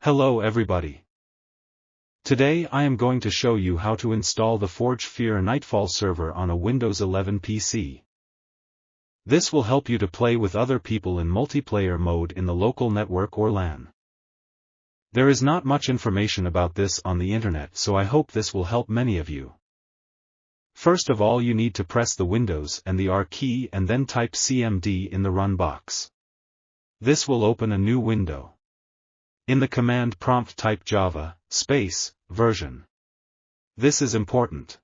Hello everybody. Today I am going to show you how to install the Forge Fear Nightfall server on a Windows 11 PC. This will help you to play with other people in multiplayer mode in the local network or LAN. There is not much information about this on the internet, so I hope this will help many of you. First of all, you need to press the Windows and the R key and then type CMD in the run box. This will open a new window. In the command prompt type Java, version. This is important.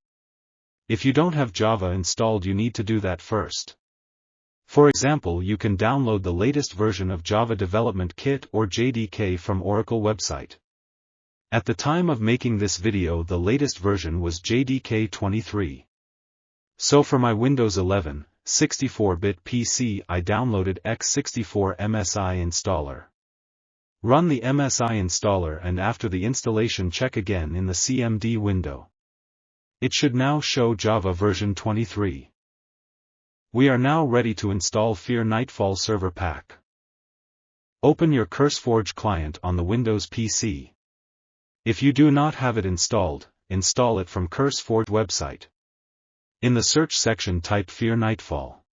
If you don't have Java installed, you need to do that first. For example, you can download the latest version of Java Development Kit or JDK from Oracle website. At the time of making this video, the latest version was JDK 23. So for my Windows 11, 64-bit PC, I downloaded x64 MSI installer. Run the MSI installer, and after the installation, check again in the CMD window. It should now show Java version 23. We are now ready to install Fear Nightfall server pack. Open your CurseForge client on the Windows PC. If you do not have it installed, install it from CurseForge website. In the search section type Fear Nightfall.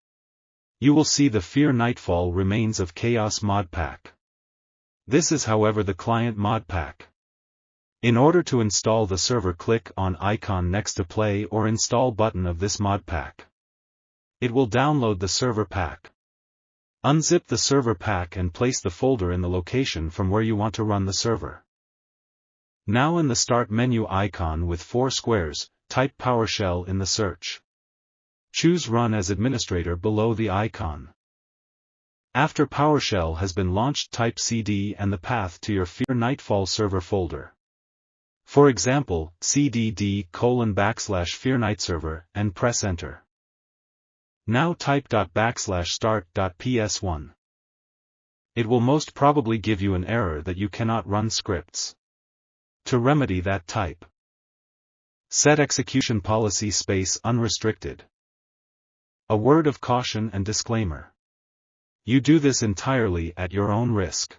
You will see the Fear Nightfall Remains of Chaos Modpack. This is, however, the client Modpack. In order to install the server, click on icon next to Play or Install button of this Modpack. It will download the server pack. Unzip the server pack and place the folder in the location from where you want to run the server. Now in the Start menu icon with 4 squares, type PowerShell in the search. Choose Run as Administrator below the icon. After PowerShell has been launched, type cd and the path to your Fear Nightfall server folder. For example, cdd:/fearnightserver and press Enter. Now type .start.ps1. It will most probably give you an error that you cannot run scripts. To remedy that, type set execution policy unrestricted. A word of caution and disclaimer. You do this entirely at your own risk.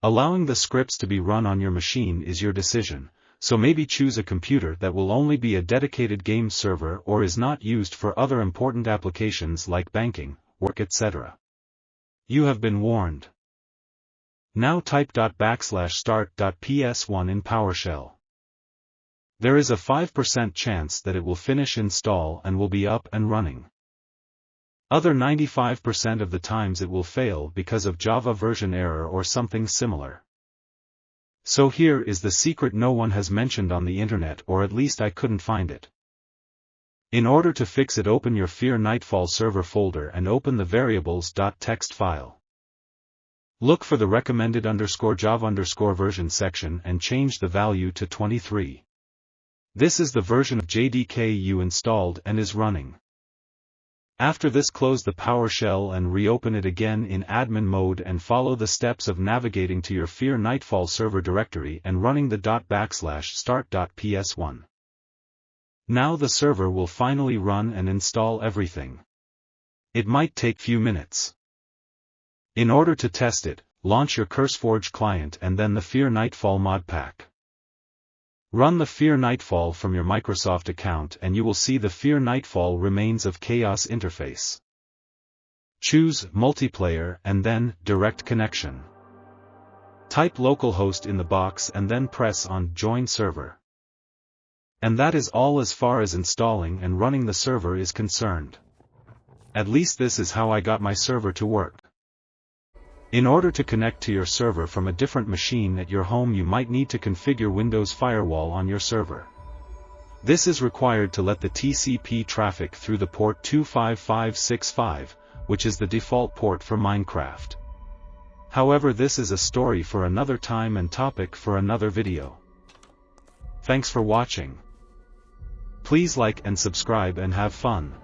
Allowing the scripts to be run on your machine is your decision, so maybe choose a computer that will only be a dedicated game server or is not used for other important applications like banking, work, etc. You have been warned. Now type .start.ps1 in PowerShell. There is a 5% chance that it will finish install and will be up and running. Other 95% of the times it will fail because of Java version error or something similar. So here is the secret no one has mentioned on the internet, or at least I couldn't find it. In order to fix it, open your Fear Nightfall server folder and open the variables.txt file. Look for the recommended _Java version section and change the value to 23. This is the version of JDK you installed and is running. After this, close the PowerShell and reopen it again in admin mode and follow the steps of navigating to your Fear Nightfall server directory and running the .start.ps1. Now the server will finally run and install everything. It might take few minutes. In order to test it, launch your CurseForge client and then the Fear Nightfall Modpack. Run the Fear Nightfall from your Microsoft account and you will see the Fear Nightfall Remains of Chaos interface. Choose Multiplayer and then Direct Connection. Type localhost in the box and then press on Join Server. And that is all as far as installing and running the server is concerned. At least this is how I got my server to work. In order to connect to your server from a different machine at your home, you might need to configure Windows Firewall on your server. This is required to let the TCP traffic through the port 25565, which is the default port for Minecraft. However, this is a story for another time and topic for another video. Thanks for watching. Please like and subscribe and have fun.